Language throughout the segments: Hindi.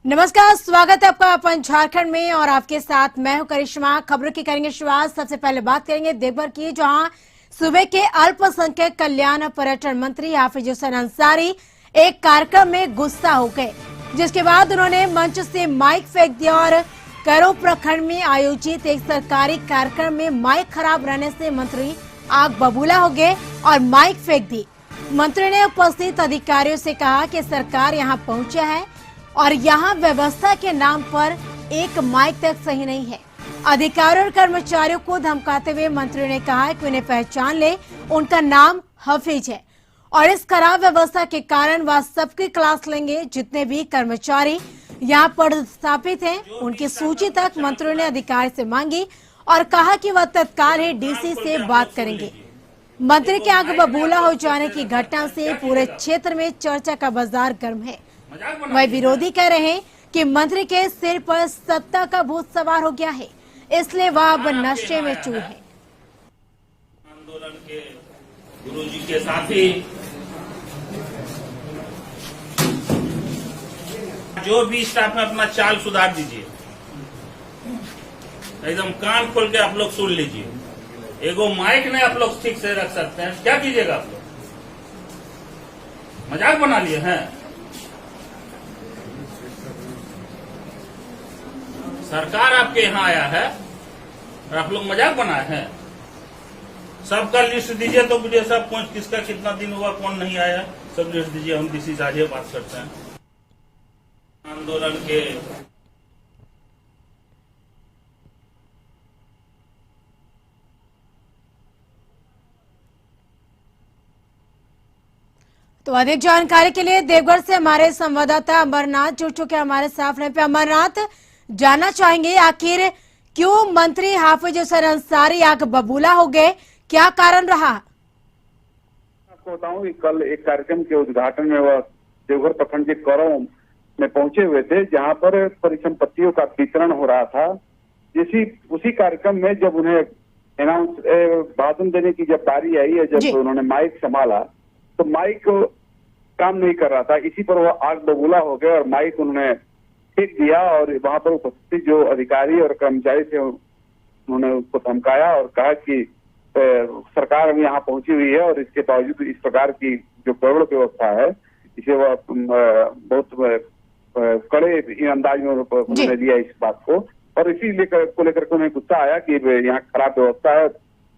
नमस्कार, स्वागत है आपका अपन झारखंड में और आपके साथ मैं हूं करिश्मा। खबरों की करेंगे शुरुआत। सबसे पहले बात करेंगे देवघर की, जहां सूबे के अल्पसंख्यक कल्याण और पर्यटन मंत्री हाफिज हुसैन अंसारी एक कार्यक्रम में गुस्सा हो गए, जिसके बाद उन्होंने मंच से माइक फेंक दिया और करो प्रखंड में आयोजित एक सरकारी कार्यक्रम में माइक खराब रहने से मंत्री आग बबूला हो गए और माइक फेंक दी। मंत्री ने उपस्थित अधिकारियों से कहा कि सरकार यहां पहुंचा है और यहाँ व्यवस्था के नाम पर एक माइक तक सही नहीं है। अधिकारियों और कर्मचारियों को धमकाते हुए मंत्री ने कहा कि उन्हें पहचान ले, उनका नाम हफीज है और इस खराब व्यवस्था के कारण वह सबकी क्लास लेंगे। जितने भी कर्मचारी यहाँ पदस्थापित हैं, उनकी सूची तक मंत्री ने अधिकारी से मांगी और कहा कि वह तत्काल ही डीसी से बात करेंगे। मंत्री के आग बबूला हो जाने की घटना से पूरे क्षेत्र में चर्चा का बाजार गर्म है। वही विरोधी कह रहे हैं कि मंत्री के सिर पर सत्ता का भूत सवार हो गया है, इसलिए वह अब नशे में चूर है। आंदोलन के गुरुजी के साथी जो भी स्टाफ में अपना चाल सुधार दीजिए, एकदम कान खोल के आप लोग सुन लीजिए। एगो माइक नहीं आप लोग ठीक से रख सकते हैं, क्या कीजिएगा आप लोग? मजाक बना लिए हैं। सरकार आपके यहाँ आया है और आप लोग मजाक बनाए हैं। सबका लिस्ट दीजिए तो वीडियो साहब, कौन किसका कितना दिन हुआ, कौन नहीं आया, सब लिस्ट दीजिए। हम डीसी से आज बात करते हैं। आंदोलन के तो अधिक जानकारी के लिए देवघर से हमारे संवाददाता अमरनाथ जुड़ चुके हैं हमारे साथ लाइन पे। अमरनाथ, जानना चाहेंगे आखिर क्यों मंत्री हाफिज हुसैन अंसारी आग बबूला हो गए, क्या कारण रहा? आपको बताऊं कि कल एक कार्यक्रम के उद्घाटन में वह देवघर प्रखंड के करो में पहुंचे हुए थे, जहां पर परिसंपत्तियों का वितरण हो रहा था। उसी कार्यक्रम में जब उन्हें अनाउंस भाषण देने की जब बारी आई है, जब उन्होंने माइक संभाला तो माइक काम नहीं कर रहा था। इसी पर वह आग बबूला हो गए और माइक उन्होंने फेंक दिया और वहां पर उपस्थित जो अधिकारी और कर्मचारी थे उन्होंने उसको धमकाया और कहा कि सरकार अभी यहाँ पहुंची हुई है और इसके बावजूद इस प्रकार की जो गड़बड़ व्यवस्था है, इसे वह बहुत कड़े अंदाज में उन्होंने लिया इस बात को। और इसी को लेकर के उन्हें गुस्सा आया कि यहाँ खराब व्यवस्था है।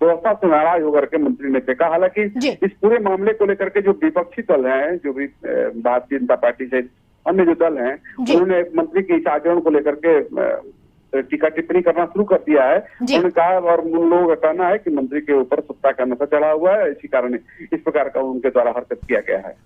व्यवस्था से नाराज होकर के मंत्री ने फेंका। हालांकि इस पूरे मामले को लेकर के जो विपक्षी दल हैं, जो भी भारतीय जनता पार्टी से अन्य जो दल हैं, उन्होंने मंत्री के इस आचरण को लेकर के टीका टिप्पणी करना शुरू कर दिया है। उन्होंने कहा और उन लोगों का कहना है कि मंत्री के ऊपर सत्ता का नशा चढ़ा हुआ है, इसी कारण इस प्रकार का उनके द्वारा हरकत किया गया है।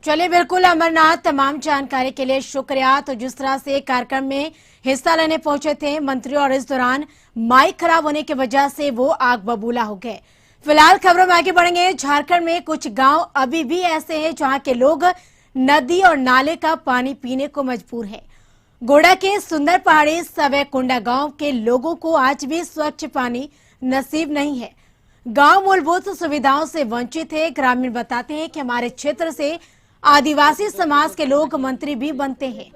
चलिए, बिल्कुल अमरनाथ, तमाम जानकारी के लिए शुक्रिया। तो जिस तरह से कार्यक्रम में हिस्सा लेने पहुंचे थे मंत्री और इस दौरान माइक खराब होने की वजह से वो आग बबूला हो गए। फिलहाल खबरों में आगे बढ़ेंगे। झारखंड में कुछ गांव अभी भी ऐसे हैं जहां के लोग नदी और नाले का पानी पीने को मजबूर है। गोड़ा के सुंदर पहाड़ी सवैकुंडा गांव के लोगों को आज भी स्वच्छ पानी नसीब नहीं है। गांव मूलभूत सुविधाओं से वंचित है। ग्रामीण बताते हैं कि हमारे क्षेत्र से आदिवासी समाज के लोग मंत्री भी बनते हैं,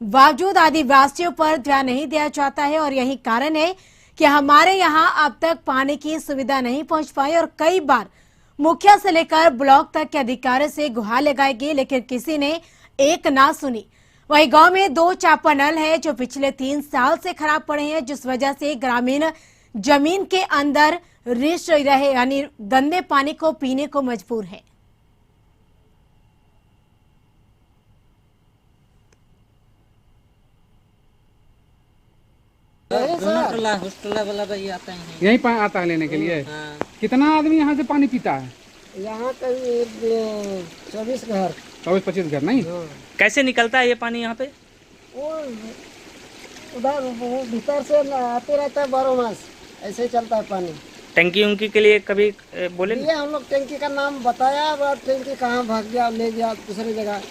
बावजूद आदिवासियों पर ध्यान नहीं दिया जाता है और यही कारण है कि हमारे यहाँ अब तक पानी की सुविधा नहीं पहुंच पाई और कई बार मुखिया से लेकर ब्लॉक तक के अधिकारी से गुहार लगाई गई, लेकिन किसी ने एक ना सुनी। वही गांव में 2 चापानल है जो पिछले 3 साल से खराब पड़े हैं, जिस वजह से ग्रामीण जमीन के अंदर रिस रहे, यानी गंदे पानी को पीने को मजबूर है। हॉस्टल वाला भाई आता है यहीं पर आता है लेने के लिए। हाँ। कितना आदमी यहाँ से पानी पीता है? यहाँ करीब 24 घर, 24-25 घर। नहीं, कैसे निकलता है ये पानी यहाँ पे? वो उधर भीतर से आते रहता है 12 मास, ऐसे ही चलता है पानी। टंकी उनकी के लिए कभी बोले? ये हम लोग टंकी का नाम बताया, और टंकी कहाँ भाग गया, ले गया दूसरी जगह।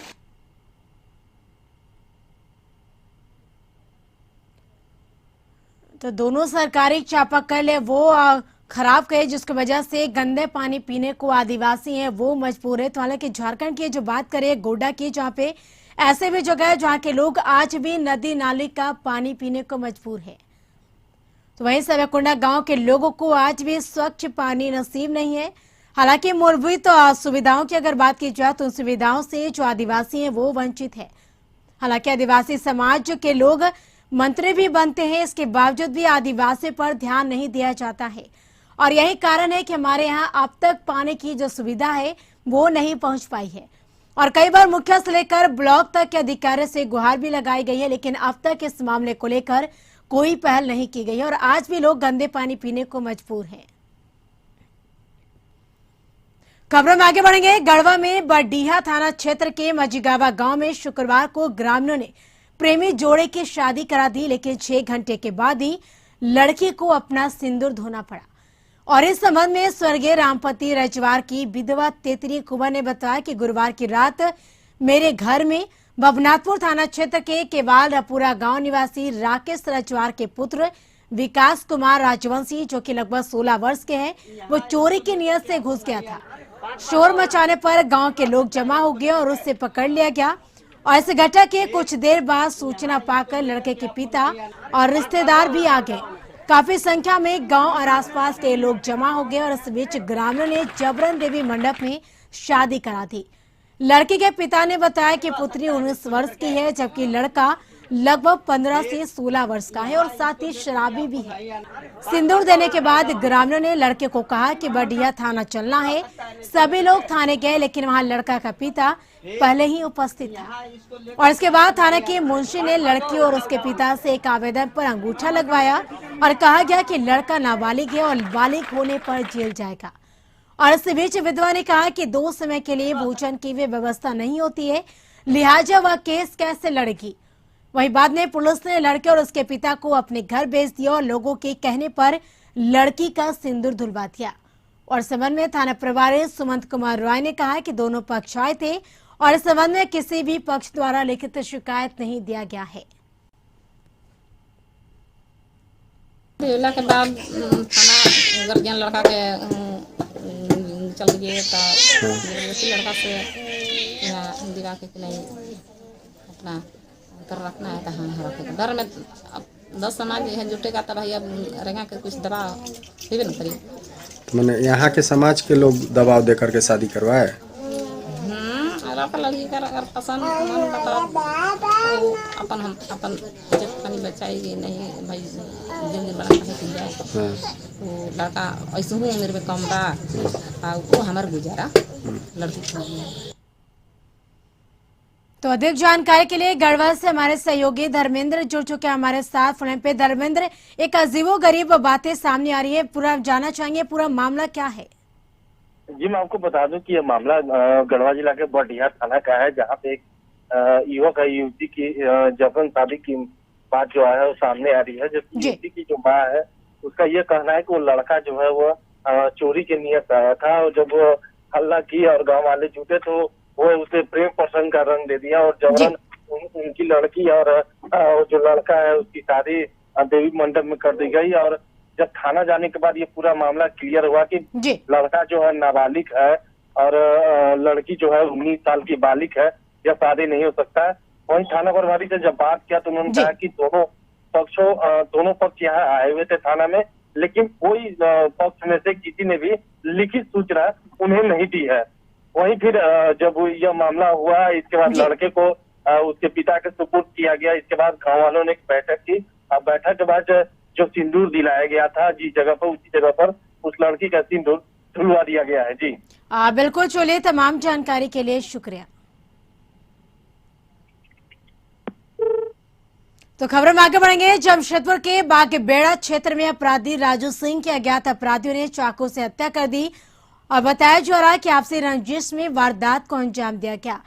तो दोनों सरकारी चापाकल है वो खराब गए, जिसकी वजह से गंदे पानी पीने को आदिवासी हैं वो मजबूर है। तो हालांकि झारखंड की जो बात करें गोड्डा की, जहाँ पे ऐसे भी जगह है जहां के लोग आज भी नदी नाली का पानी पीने को मजबूर है। तो वहीं सवेकुंडा गांव के लोगों को आज भी स्वच्छ पानी नसीब नहीं है। हालांकि मूलभूत सुविधाओं की अगर बात की जाए तो उन सुविधाओं से जो आदिवासी हैं वो वंचित है। हालांकि आदिवासी समाज के लोग मंत्री भी बनते हैं, इसके बावजूद भी आदिवासी पर ध्यान नहीं दिया जाता है और यही कारण है कि हमारे यहाँ अब तक पानी की जो सुविधा है वो नहीं पहुंच पाई है और कई बार मुखिया से लेकर ब्लॉक तक के अधिकारियों से गुहार भी लगाई गई है, लेकिन अब तक इस मामले को लेकर कोई पहल नहीं की गई है और आज भी लोग गंदे पानी पीने को मजबूर हैं। खबरों में आगे बढ़ेंगे। गढ़वा में बरडीहा थाना क्षेत्र के मजीगावा गांव में शुक्रवार को ग्रामीणों ने प्रेमी जोड़े की शादी करा दी, लेकिन 6 घंटे के बाद ही लड़की को अपना सिंदूर धोना पड़ा और इस संबंध में स्वर्गीय रामपति रजवार की विधवा तेतरी कुंवर ने बताया कि गुरुवार की रात मेरे घर में भवनाथपुर थाना क्षेत्र के केवाल रपुरा गांव निवासी राकेश रजवार के पुत्र विकास कुमार राजवंशी, जो कि लगभग 16 वर्ष के हैं, वो चोरी की नियत से घुस गया था। शोर मचाने पर गांव के लोग जमा हो गए और उससे पकड़ लिया गया और इस घटना के कुछ देर बाद सूचना पाकर लड़के के पिता और रिश्तेदार भी आ गए। काफी संख्या में गांव और आसपास के लोग जमा हो गए और इस बीच ग्रामीणों ने जबरन देवी मंडप में शादी करा दी। लड़की के पिता ने बताया कि पुत्री 19 वर्ष की है, जबकि लड़का लगभग 15 से 16 वर्ष का है और साथ ही शराबी भी है। सिंदूर देने के बाद ग्रामीणों ने लड़के को कहा कि बरडीहा थाना चलना है। सभी लोग थाने गए, लेकिन वहां लड़का का पिता पहले ही उपस्थित था और इसके बाद थाने के मुंशी ने लड़की और उसके पिता से एक आवेदन पर अंगूठा लगवाया और कहा गया कि लड़का नाबालिग है और बालिग होने पर जेल जाएगा। और इस बीच विधवा ने कहा कि 2 समय के लिए भोजन की भी व्यवस्था नहीं होती है, लिहाजा वह केस कैसे लड़ेगी। वहीं बाद में पुलिस ने लड़के और उसके पिता को अपने घर भेज दिया और लोगों के कहने पर लड़की का सिंदूर धुलवा दिया। और संबंध में थाना प्रभारी सुमंत कुमार रॉय ने कहा कि दोनों पक्ष आए थे और इस संबंध में किसी भी पक्ष द्वारा लिखित शिकायत नहीं दिया गया है। के बाद थाना गार्जियन लड़का के चल गए तो लड़का से दिवा के नहीं अपना कर रखना है तो हाँ रखेगा। डर में अब 10 समाज है जुटेगा तब भैया रहेगा के कुछ दबाव देवे न करी। मैंने यहाँ के समाज के लोग दबाव दे करके शादी करवाए। लड़का लड़की का अगर पसंद मन बता तो अपन इज्जत पानी बचाएगी नहीं भाई जिंदगी बना के जाए। तो लड़का ऐसे ही उम्र में कम रहा वो हमारे गुजारा लड़की। तो अधिक जानकारी के लिए गढ़वा से हमारे सहयोगी धर्मेंद्र जुड़ चुके हैं हमारे साथ फोन पे। धर्मेंद्र, एक अजीबोगरीब बातें सामने आ रही है, पूरा जानना चाहेंगे पूरा मामला क्या है? जी मैं आपको बता दूं कि यह मामला गढ़वा जिला के बरडीहा थाना का है, जहां पे एक युवक है युवती की जबरन शादी की बात जो है वो सामने आ रही है। जबकि युवती की जो माँ है उसका ये कहना है कि वो लड़का जो है वो चोरी के नियत आया था और जब वो हल्ला की और गाँव वाले जुटे तो वो उसे प्रेम प्रसंग का रंग दे दिया और जबरन उनकी लड़की और जो लड़का है उसकी शादी देवी मंडप में कर दी गई। और जब थाना जाने के बाद ये पूरा मामला क्लियर हुआ कि लड़का जो है नाबालिग है और लड़की जो है 19 साल की बालिग है, यह शादी नहीं हो सकता है। वहीं थाना प्रभारी से जब बात किया तो उन्होंने कहा कि दोनों पक्ष यहाँ आए हुए थे थाना में, लेकिन कोई पक्ष में से किसी ने भी लिखित सूचना उन्हें नहीं दी है। वहीं फिर जब यह मामला हुआ इसके बाद लड़के को उसके पिता के सुपुर्द किया गया। इसके बाद गाँव वालों ने एक बैठक की। बैठक के बाद जो सिंदूर दिलाया गया था जिस जगह पर उसी जगह पर उस लड़की का सिंदूर धुलवा दिया गया है। जी बिल्कुल, चलिए तमाम जानकारी के लिए शुक्रिया। तो खबरों में आगे बढ़ेंगे। जमशेदपुर के बागबेड़ा क्षेत्र में अपराधी राजू सिंह के अज्ञात अपराधियों ने चाकू से हत्या कर दी और बताया जा रहा है कि आपसी रंजिश में वारदात को अंजाम दिया गया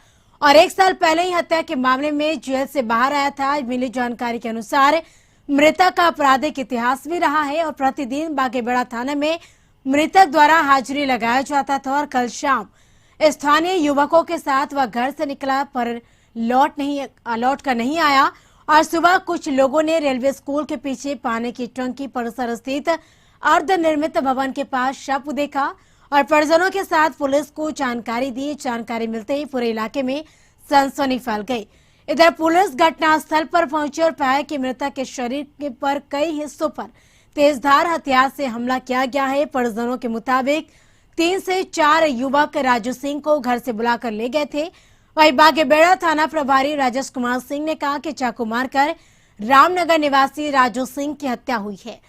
और 1 साल पहले ही हत्या के मामले में जेल से बाहर आया था। मिली जानकारी के अनुसार मृतक का आपराधिक इतिहास भी रहा है और प्रतिदिन बागेबेड़ा थाने में मृतक द्वारा हाजिरी लगाया जाता था और कल शाम स्थानीय युवकों के साथ वह घर से निकला पर लौट कर नहीं आया और सुबह कुछ लोगों ने रेलवे स्कूल के पीछे पानी की टंकी परिसर स्थित अर्धनिर्मित भवन के पास शव देखा और परिजनों के साथ पुलिस को जानकारी दी। जानकारी मिलते ही पूरे इलाके में सनसनी फैल गई। इधर पुलिस घटनास्थल पर पहुंची और पाया कि मृतक के शरीर के पर कई हिस्सों पर तेजधार हथियार से हमला किया गया है। परिजनों के मुताबिक 3 से 4 युवक राजू सिंह को घर से बुलाकर ले गए थे। वहीं बागेबेड़ा थाना प्रभारी राजेश कुमार सिंह ने कहा कि चाकू मारकर रामनगर निवासी राजू सिंह की हत्या हुई है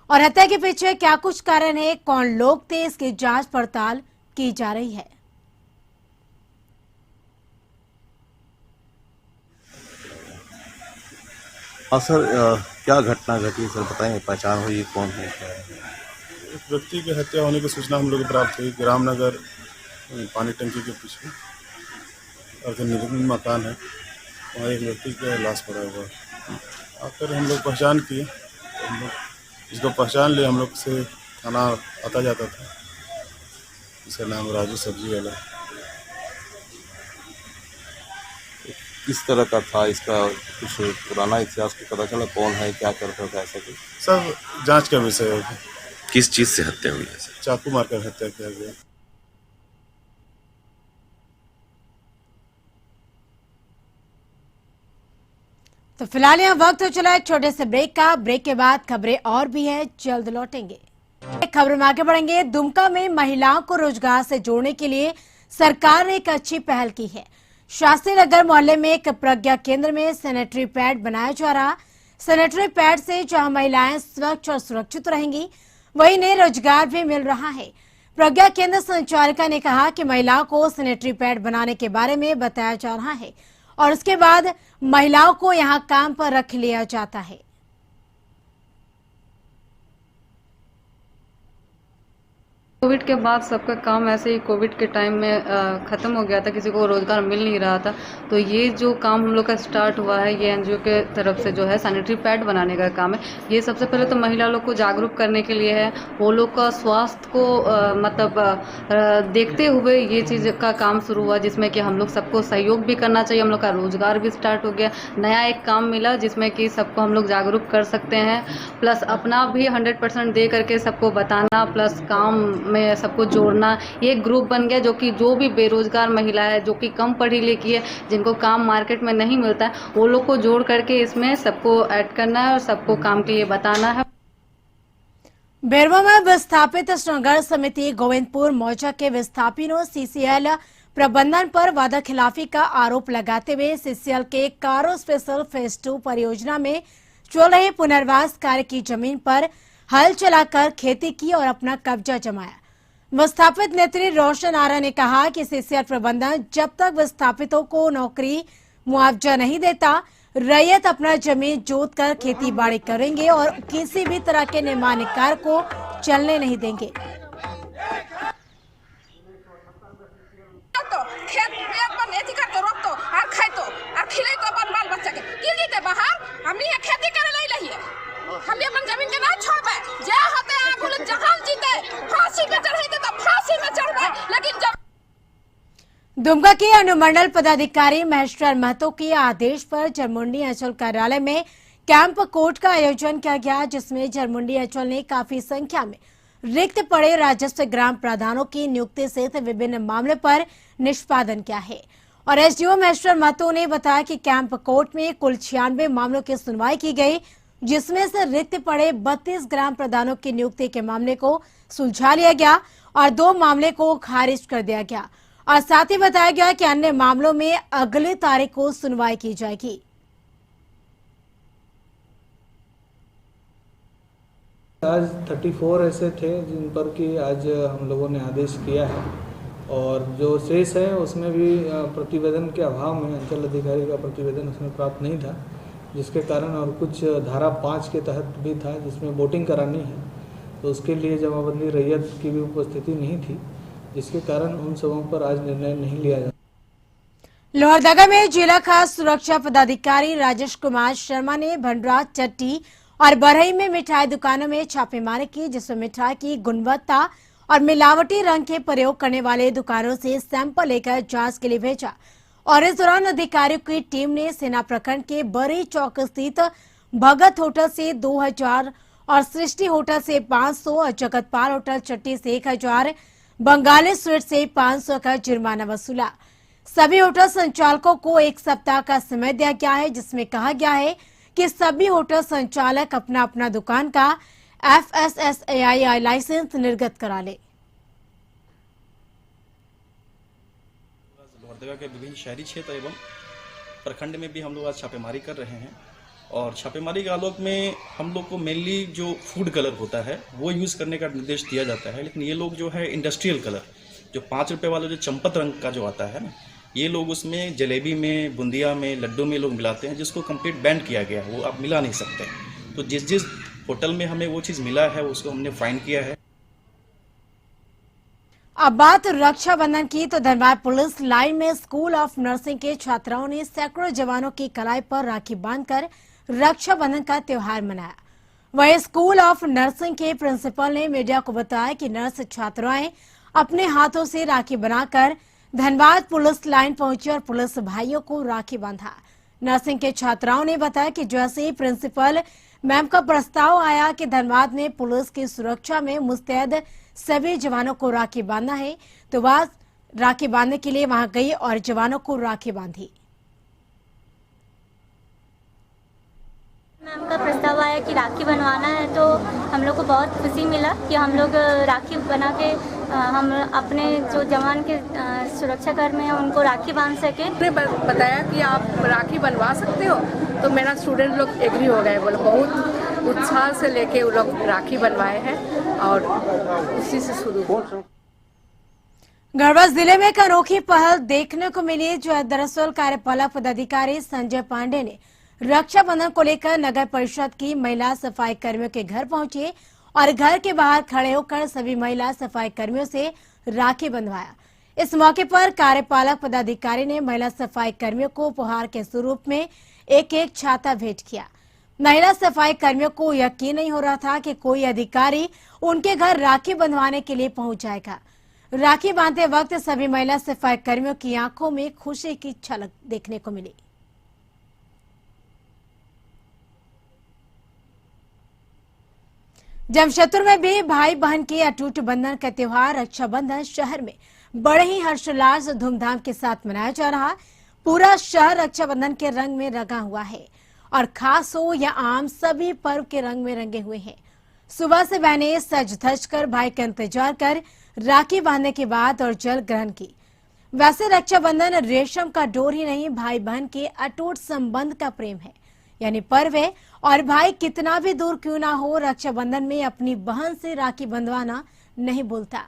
और हत्या के पीछे क्या कुछ कारण है, कौन लोग थे, इसकी जांच पड़ताल की जा रही है। हाँ सर, क्या घटना घटी सर बताएंगे, पहचान हुई कौन है क्या है? एक व्यक्ति की हत्या होने की सूचना हम लोग को प्राप्त हुई। रामनगर पानी टंकी के पीछे अर्धनिर्मित मकान है, वहाँ एक व्यक्ति का लाश पड़ा हुआ है। आकर हम लोग पहचान किए, हम लोग इसको पहचान लिए। हम लोग से थाना आता जाता था, इसका नाम राजू सब्जी वाला। किस तरह का था, इसका कुछ पुराना इतिहास को पता चला, कौन है, क्या करता था, ऐसा कुछ? सब जांच का विषय है। किस चीज़ से हत्या हुई है सर? चाकू मारकर हत्या किया गया। तो फिलहाल यहाँ वक्त हो चला है छोटे से ब्रेक का। ब्रेक के बाद खबरें और भी है, जल्द लौटेंगे। खबरों में आगे बढ़ेंगे। दुमका में महिलाओं को रोजगार से जोड़ने के लिए सरकार ने एक अच्छी पहल की है। शास्त्री नगर मोहल्ले में एक प्रज्ञा केंद्र में सैनिटरी पैड बनाया जा रहा। सैनिटरी पैड से जहां महिलाएं स्वच्छ और सुरक्षित रहेंगी, वहीं इन्हें रोजगार भी मिल रहा है। प्रज्ञा केंद्र संचालिका ने कहा कि महिलाओं को सैनिटरी पैड बनाने के बारे में बताया जा रहा है और उसके बाद महिलाओं को यहां काम पर रख लिया जाता है। कोविड के बाद सबका काम ऐसे ही कोविड के टाइम में ख़त्म हो गया था, किसी को रोज़गार मिल नहीं रहा था। तो ये जो काम हम लोग का स्टार्ट हुआ है, ये एनजीओ के तरफ से जो है सैनिटरी पैड बनाने का काम है। ये सबसे पहले तो महिला लोग को जागरूक करने के लिए है, वो लोग का स्वास्थ्य को देखते हुए ये चीज़ का काम शुरू हुआ, जिसमें कि हम लोग सबको सहयोग भी करना चाहिए। हम लोग का रोज़गार भी स्टार्ट हो गया, नया एक काम मिला जिसमें कि सबको हम लोग जागरूक कर सकते हैं, प्लस अपना भी 100% दे करके सबको बताना, प्लस काम में सबको जोड़ना। ये एक ग्रुप बन गया जो भी बेरोजगार महिला है, जो कि कम पढ़ी लिखी है, जिनको काम मार्केट में नहीं मिलता है, वो लोग को जोड़ करके इसमें सबको ऐड करना है और सबको काम के लिए बताना है। बेरवा में विस्थापित नगर समिति गोविंदपुर मौजा के विस्थापितों सीसीएल प्रबंधन पर वादा खिलाफी का आरोप लगाते हुए सीसीएल के कारो स्पेशल फेज 2 परियोजना में चल रहे पुनर्वास कार्य की जमीन पर हल चलाकर खेती की और अपना कब्जा जमाया। विस्थापित नेत्री रोशन आरा ने कहा कि सीसीएल प्रबंधन जब तक विस्थापितों को नौकरी मुआवजा नहीं देता, रैयत अपना जमीन जोत कर खेती बाड़ी करेंगे और किसी भी तरह के निर्माण कार्य को चलने नहीं देंगे। हम अपन जमीन के ना छोड़बे, जे होते आगुल जहां जीते फांसी पे चढ़ाइते तो फांसी में चढ़बे, लेकिन जब दुमका के अनुमंडल पदाधिकारी महेश्वर महतो के आदेश पर जरमुंडी अंचल कार्यालय में कैंप कोर्ट का आयोजन किया गया, जिसमें जरमुंडी अंचल ने काफी संख्या में रिक्त पड़े राजस्व ग्राम प्रधानों की नियुक्ति सहित विभिन्न मामले पर निष्पादन किया है। और एसडीओ महेश्वर महतो ने बताया कि कैंप कोर्ट में कुल 96 मामलों की सुनवाई की गई, जिसमें से रिक्त पड़े 32 ग्राम प्रधानों की नियुक्ति के मामले को सुलझा लिया गया और 2 मामले को खारिज कर दिया गया और साथ ही बताया गया कि अन्य मामलों में अगली तारीख को सुनवाई की जाएगी। आज 34 ऐसे थे जिन पर कि आज हम लोगों ने आदेश किया है और जो शेष है उसमें भी प्रतिवेदन के अभाव में अंचल अधिकारी का प्रतिवेदन उसमें प्राप्त नहीं था, जिसके कारण और कुछ धारा 5 के तहत भी था जिसमें वोटिंग करानी है, तो उसके लिए जमाबंदी रैयत की भी उपस्थिति नहीं थी, जिसके कारण उन सबों पर आज निर्णय नहीं लिया जा। लोहरदगा में जिला खास सुरक्षा पदाधिकारी राजेश कुमार शर्मा ने भंडरा, चट्टी और बरही में मिठाई दुकानों में छापेमारी की, जिसमें मिठाई की गुणवत्ता और मिलावटी रंग के प्रयोग करने वाले दुकानों से सैंपल लेकर जांच के लिए भेजा। और इस दौरान अधिकारियों की टीम ने सेना प्रखंड के बरी चौक स्थित भगत होटल से 2000 और सृष्टि होटल से 500 और जगतपाल होटल चट्टी से 1000, बंगाली स्वीट से 500 का जुर्माना वसूला। सभी होटल संचालकों को 1 सप्ताह का समय दिया गया है, जिसमें कहा गया है कि सभी होटल संचालक अपना अपना दुकान का FSSAI लाइसेंस निर्गत करा ले। लोहरदगा के विभिन्न शहरी क्षेत्र एवं प्रखंड में भी हम लोग आज छापेमारी कर रहे हैं और छापेमारी के आलोक में हम लोग को मेनली जो फूड कलर होता है वो यूज़ करने का निर्देश दिया जाता है, लेकिन ये लोग जो है इंडस्ट्रियल कलर जो 5 रुपये वाला जो चंपत रंग का जो आता है ना, ये लोग उसमें जलेबी में, बूंदिया में, लड्डू में लोग मिलाते हैं, जिसको कंप्लीट बैन किया गया है, वो आप मिला नहीं सकते। तो जिस होटल में हमें वो चीज़ मिला है उसको हमने फाइन किया है। अब बात रक्षाबंधन की तो धनबाद पुलिस लाइन में स्कूल ऑफ नर्सिंग के छात्राओं ने सैकड़ों जवानों की कलाई पर राखी बांधकर रक्षाबंधन का त्योहार मनाया। वहीं स्कूल ऑफ नर्सिंग के प्रिंसिपल ने मीडिया को बताया कि नर्स छात्राएं अपने हाथों से राखी बनाकर धनबाद पुलिस लाइन पहुंची और पुलिस भाइयों को राखी बांधा। नर्सिंग के छात्राओं ने बताया कि जैसे ही प्रिंसिपल मैम का प्रस्ताव आया कि धनबाद में पुलिस की सुरक्षा में मुस्तैद सभी जवानों को राखी बांधना है, तो वह राखी बांधने के लिए वहां गई और जवानों को राखी बांधी। मैम का प्रस्ताव आया कि राखी बनवाना है, तो हम लोग को बहुत खुशी मिला कि हम लोग राखी बना के हम अपने जो जवान के सुरक्षा कर्मी हैं उनको राखी बांध सके। उन्होंने बताया कि आप राखी बनवा सकते हो, तो मेरा स्टूडेंट लोग एग्री हो गए, बोले बहुत उत्साह से लेके वो लोग राखी बनवाए हैं और उसी से शुरू हुआ। गढ़वा जिले में एक अनोखी पहल देखने को मिली, जो दरअसल कार्यपालक पदाधिकारी संजय पांडे ने रक्षाबंधन को लेकर नगर परिषद की महिला सफाई कर्मियों के घर पहुंचे और घर के बाहर खड़े होकर सभी महिला सफाई कर्मियों से राखी बंधवाया। इस मौके पर कार्यपालक पदाधिकारी ने महिला सफाई कर्मियों को उपहार के स्वरूप में एक छाता भेंट किया। महिला सफाई कर्मियों को यकीन नहीं हो रहा था कि कोई अधिकारी उनके घर राखी बंधवाने के लिए पहुंच जाएगा। राखी बांधते वक्त सभी महिला सफाई कर्मियों की आंखों में खुशी की झलक देखने को मिली। जमशेदपुर में भी भाई बहन के अटूट बंधन का त्योहार रक्षाबंधन शहर में बड़े ही हर्षोल्लास धूमधाम के साथ मनाया जा रहा। पूरा शहर रक्षाबंधन के रंग में रंगा हुआ है और खास हो या आम, सभी पर्व के रंग में रंगे हुए हैं। सुबह से बहनें सज धज कर भाई का इंतजार कर राखी बांधने के बाद और जल ग्रहण की। वैसे रक्षाबंधन रेशम का डोर ही नहीं, भाई बहन के अटूट संबंध का प्रेम है, यानी पर्व है। और भाई कितना भी दूर क्यों ना हो, रक्षाबंधन में अपनी बहन से राखी बंधवाना नहीं भूलता।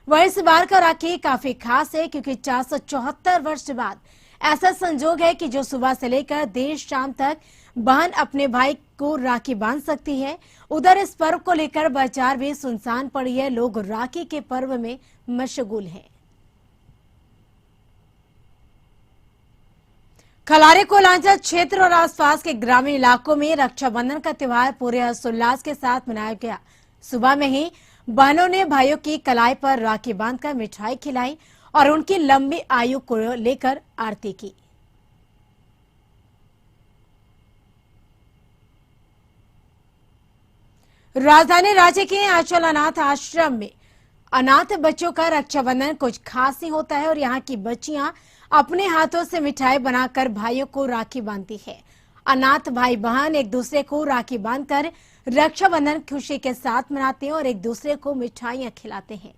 वह इस बार का राखी काफी खास है, क्योंकि 474 वर्ष बाद ऐसा संजोग है कि जो सुबह से लेकर देर शाम तक बहन अपने भाई को राखी बांध सकती है। उधर इस पर्व को लेकर बाजार भी सुनसान पड़ी है, लोग राखी के पर्व में मशगूल हैं। खलारी कोलांचल क्षेत्र और आसपास के ग्रामीण इलाकों में रक्षाबंधन का त्योहार पूरे हर्षोल्लास के साथ मनाया गया। सुबह में ही बहनों ने भाइयों की कलाई पर राखी बांधकर मिठाई खिलाई और उनकी लंबी आयु को लेकर आरती की। राजधानी रांची के आंचल अनाथ आश्रम में अनाथ बच्चों का रक्षाबंधन कुछ खास ही होता है और यहाँ की बच्चियां अपने हाथों से मिठाई बनाकर भाइयों को राखी बांधती है। अनाथ भाई बहन एक दूसरे को राखी बांधकर रक्षाबंधन खुशी के साथ मनाते हैं और एक दूसरे को मिठाइयां खिलाते हैं।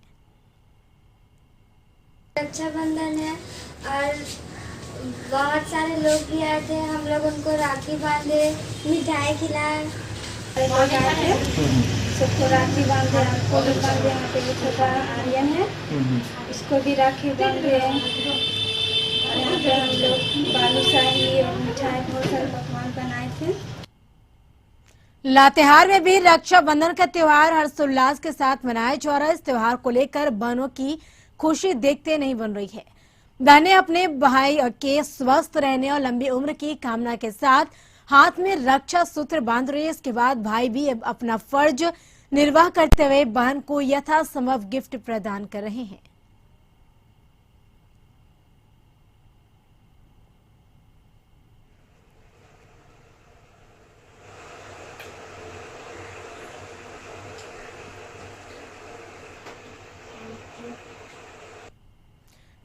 रक्षाबंधन है और बहुत सारे लोग भी आए थे, हम लोग उनको राखी बांधे, मिठाई खिलाए, सबको राखी बांधे, हमको भी बांधे। यहाँ पे जो छोटा आर्यन है उसको भी राखी बांधे। यहाँ पे हम लोग बालूशाही और मिठाई बहुत सारे पकवान बनाए थे। लातेहार में भी रक्षाबंधन का त्योहार हर्षोल्लास के साथ मनाया जा रहा है। इस त्योहार को लेकर बहनों की खुशी देखते नहीं बन रही है। बहनें अपने भाई के स्वस्थ रहने और लंबी उम्र की कामना के साथ हाथ में रक्षा सूत्र बांध रही है। इसके बाद भाई भी अपना फर्ज निर्वाह करते हुए बहन को यथासंभव गिफ्ट प्रदान कर रहे हैं।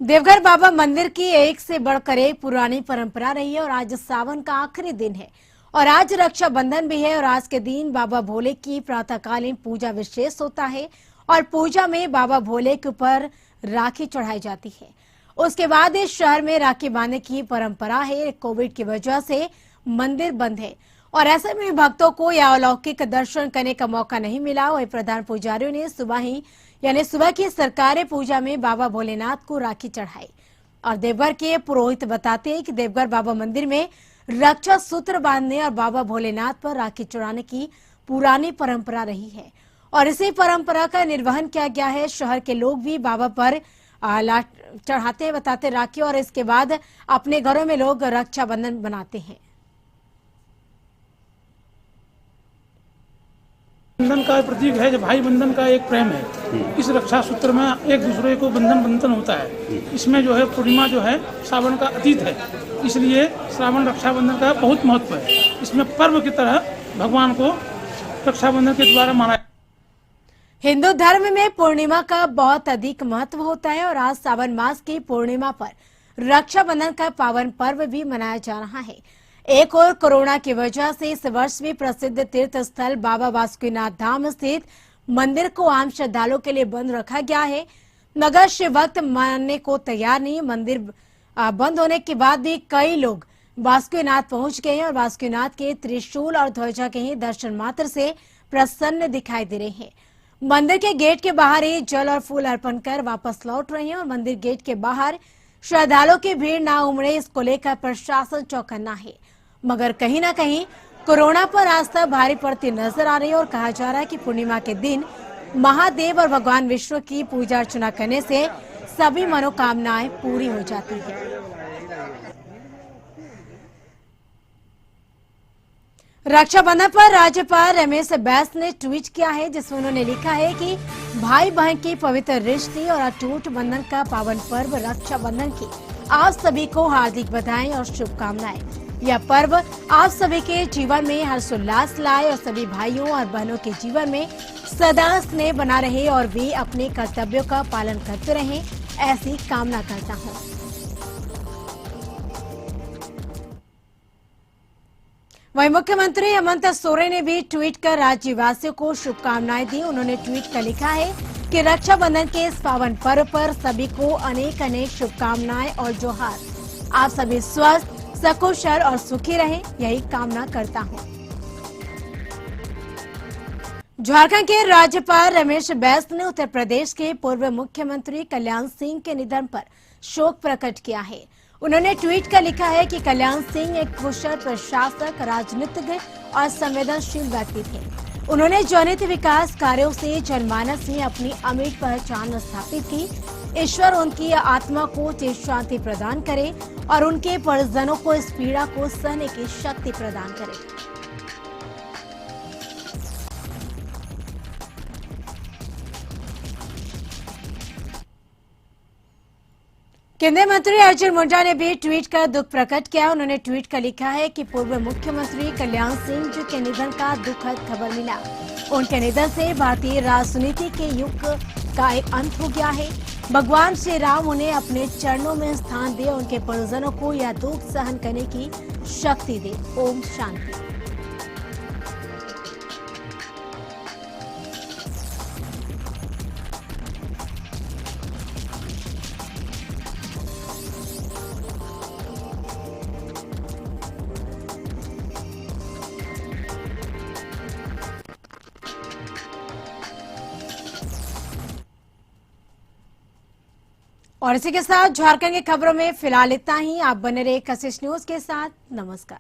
देवघर बाबा मंदिर की एक से बढ़कर एक पुरानी परंपरा रही है और आज सावन का आखिरी दिन है और आज रक्षाबंधन भी है और आज के दिन बाबा भोले की प्रातःकालीन पूजा विशेष होता है और पूजा में बाबा भोले के ऊपर राखी चढ़ाई जाती है। उसके बाद इस शहर में राखी बांधने की परंपरा है। कोविड की वजह से मंदिर बंद है और ऐसे में भक्तों को यह अलौकिक दर्शन करने का मौका नहीं मिला। वही प्रधान पुजारियों ने सुबह की सरकारी पूजा में बाबा भोलेनाथ को राखी चढ़ाई और देवघर के पुरोहित बताते हैं कि देवघर बाबा मंदिर में रक्षा सूत्र बांधने और बाबा भोलेनाथ पर राखी चढ़ाने की पुरानी परंपरा रही है और इसी परंपरा का निर्वहन किया गया है। शहर के लोग भी बाबा पर चढ़ाते बताते राखी और इसके बाद अपने घरों में लोग रक्षाबंधन बनाते हैं। बंधन का प्रतीक है, जो भाई बंधन का एक प्रेम है। इस रक्षा सूत्र में एक दूसरे को बंधन होता है। इसमें जो है पूर्णिमा जो है श्रावण का अतीत है, इसलिए श्रावण रक्षाबंधन का बहुत महत्व है। इसमें पर्व की तरह भगवान को रक्षाबंधन के द्वारा माना। हिंदू धर्म में पूर्णिमा का बहुत अधिक महत्व होता है और आज सावन मास की पूर्णिमा पर रक्षाबंधन का पावन पर्व भी मनाया जा रहा है। एक और कोरोना की वजह से इस वर्ष भी प्रसिद्ध तीर्थ स्थल बाबा बासुकीनाथ धाम स्थित मंदिर को आम श्रद्धालुओं के लिए बंद रखा गया है। नगर शिवभक्त मानने को तैयार नहीं। मंदिर बंद होने के बाद भी कई लोग बासुकीनाथ पहुंच गए हैं और बासुकीनाथ के त्रिशूल और ध्वजा के ही दर्शन मात्र से प्रसन्न दिखाई दे रहे हैं। मंदिर के गेट के बाहर ही जल और फूल अर्पण कर वापस लौट रहे हैं और मंदिर गेट के बाहर श्रद्धालुओं की भीड़ ना उमड़े, इसको लेकर प्रशासन चौकन्ना है। मगर कहीं ना कहीं कोरोना पर आस्था भारी पड़ती नजर आ रही है और कहा जा रहा है कि पूर्णिमा के दिन महादेव और भगवान विष्णु की पूजा अर्चना करने से सभी मनोकामनाएं पूरी हो जाती है। रक्षाबंधन पर राज्यपाल रमेश बैस ने ट्वीट किया है, जिसमें उन्होंने लिखा है कि भाई बहन की पवित्र रिश्ते और अटूट बंधन का पावन पर्व रक्षाबंधन की आप सभी को हार्दिक बधाई और शुभकामनाएं। यह पर्व आप सभी के जीवन में हर्षोल्लास लाए और सभी भाइयों और बहनों के जीवन में सदा स्नेह बना रहे और वे अपने कर्तव्यों का पालन करते रहें, ऐसी कामना करता हूं। वहीं मुख्यमंत्री हेमंत सोरेन ने भी ट्वीट कर राज्यवासियों को शुभकामनाएं दी। उन्होंने ट्वीट कर लिखा है कि रक्षाबंधन के इस पावन पर्व पर सभी को अनेक अनेक शुभकामनाएं और जोहार। आप सभी स्वस्थ, सकुशल और सुखी रहें, यही कामना करता हूं। झारखंड के राज्यपाल रमेश बैस ने उत्तर प्रदेश के पूर्व मुख्यमंत्री कल्याण सिंह के निधन पर शोक प्रकट किया है। उन्होंने ट्वीट कर लिखा है कि कल्याण सिंह एक कुशल प्रशासक, राजनीतिज्ञ और संवेदनशील व्यक्ति थे। उन्होंने जनहित विकास कार्यों से जनमानस में अपनी अमिट पहचान स्थापित की। ईश्वर उनकी आत्मा को चिर शांति प्रदान करे और उनके परिजनों को इस पीड़ा को सहने की शक्ति प्रदान करे। केंद्रीय मंत्री अर्जुन मुंडा ने भी ट्वीट कर दुख प्रकट किया। उन्होंने ट्वीट कर लिखा है कि पूर्व मुख्यमंत्री कल्याण सिंह जी के निधन का दुखद खबर मिला। उनके निधन से भारतीय राजनीति के युग का एक अंत हो गया है। भगवान श्री राम उन्हें अपने चरणों में स्थान दे, उनके परिजनों को यह दुख सहन करने की शक्ति दे। ओम शांति। और इसी के साथ झारखंड की खबरों में फिलहाल इतना ही। आप बने रहे कशिश न्यूज के साथ। नमस्कार।